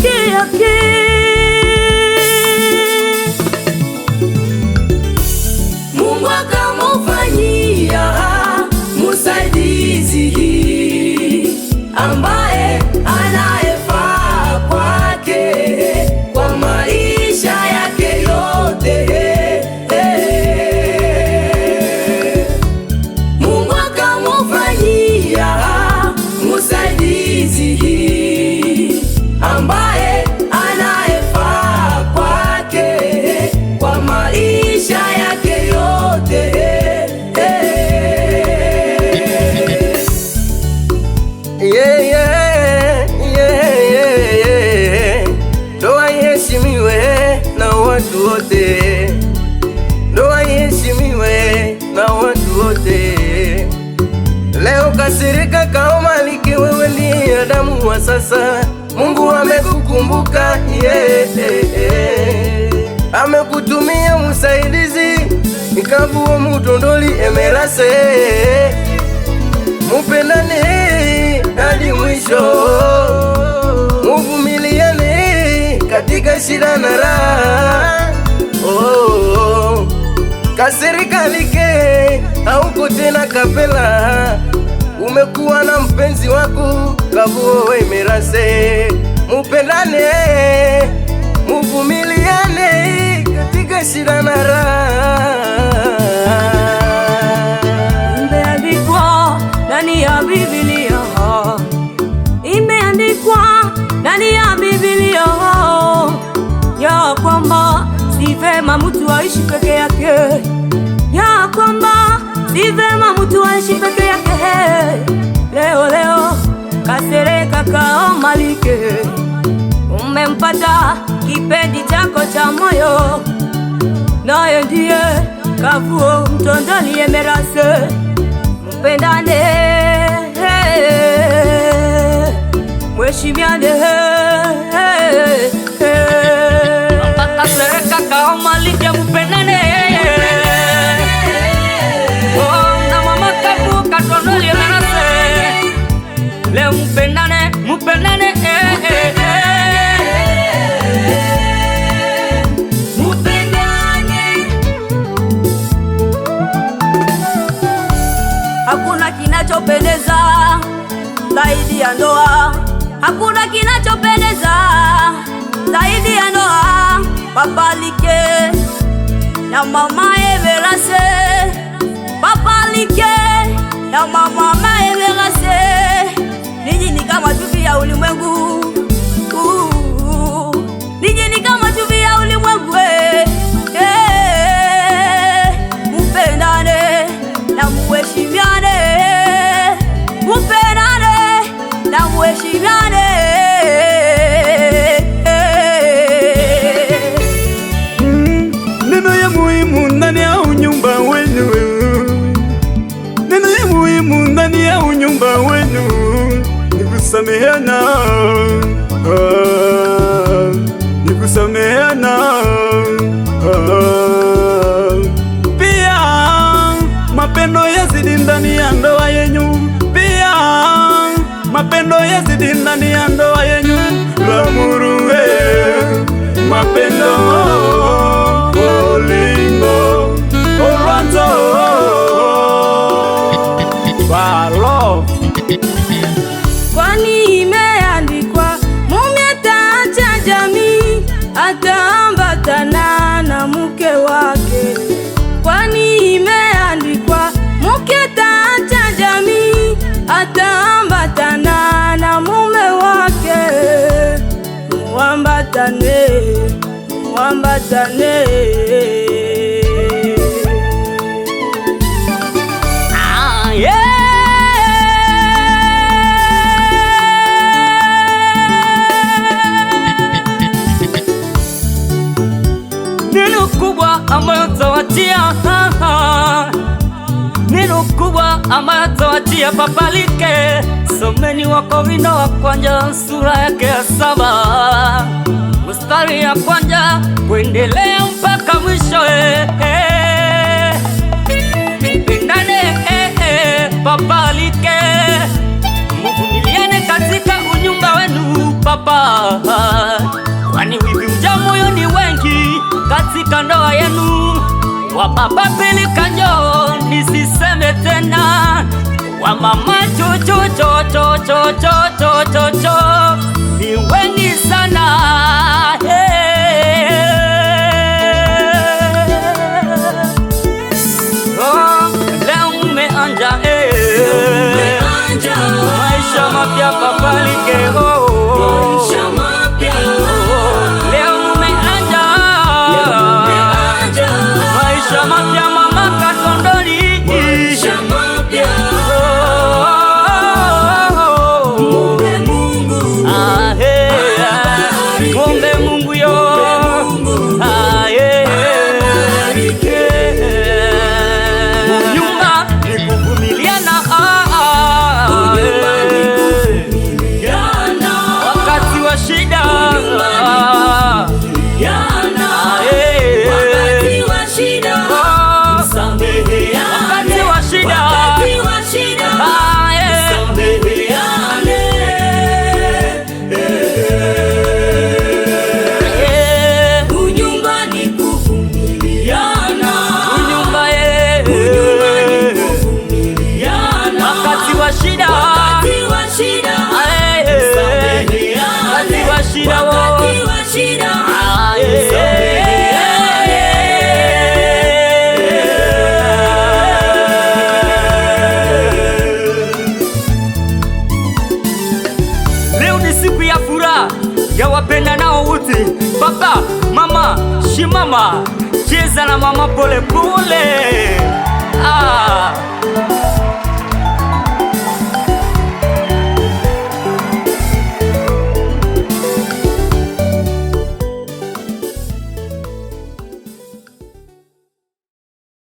peke yake. Mungu akamufanyia msaidizi ambaye anayefaa kwake kwa maisha yake yote. Mungu akamufanyia msaidizi ambaye anayefaa kwake kwa maisha yake yote. Ndoa iheshimiwe na watu wote, ndoa iheshimiwe na watu wote. Leo kasirika kaumaliki, wewe ni Adamu wa sasa. Mungu amekukumbuka, amekutumia msaidizi ikavuo mutondoli Emerase. Mupendane hadi mwisho, muvumiliane katika shida na raha. Kasirika like hauko tena kapela, umekuwa na mpenzi wako kavuo Emerase. Mupendane, muvumiliane katika shida na raha. Imeandikwa ndani ya Biblia, imeandikwa ndani ya Biblia ya kwamba si vema mtu aishi peke yake, ya kwamba si vema mtu aishi peke yake. Leo Kasereka Kaumalike, umempata kipendi chako cha moyo, naye ndiye kavuo mtondoli Emerase. Mpendane, mheshimiane. Kasereka Kaumalike, mpendane. Na mama kavuo mtondoli Emerase, leo mpendane, mpendane. Hakuna kinachopendeza zaidi ya ndoa, hakuna kinachopendeza zaidi ya ndoa. Papa Like na mama Emerase, Papa Like na mama Emerase, ninyi ni kama chumvi ya ulimwengu, ninyi ni kama chumvi ya ulimwengu. Mupendane na muheshimiane, mupendane na muheshimiane. Neno ya muhimu ndani ya unyumba wenu, neno ya muhimu ndani ya unyumba wenu ni kusameheana, ni kusameheana. Pia mapendo yazidi ndani ya ndoa yenyu, pia mapendo yazidi ndani ya ndoa yenyu. Lamuruwe mapendo olingo orwanzo balo. Kwani imeandikwa mume ataacha jamii, ataambatana na mke wake. Kwani imeandikwa mke ataacha jamii, ataambatana na mume wake. Muambatane, muambatane. Neno kubwa ambayo tawatia, neno kubwa ambayo tawatia Papa Like. Someni Wakorintho wa kwanza sura yake ya 7 mstari ya kwanza kuendelea mpaka mwisho. Pendane Papa Like, muvumiliane katika unyumba wenu papa. katika ndoa yenu. Wa baba pilika njoo, nisiseme tena. Wa mama chocho chocho chocho chocho ni wengi sana. Leo umeanja maisha mapya Papa Like. Leo umeanja maisha mapya Mama Katondoli. Muombe Mungu yo. Nyumba ni kuvumiliana, wakati wa shida, ya wapenda nao wote. Papa, mama, shimama, cheza na mama pole pole.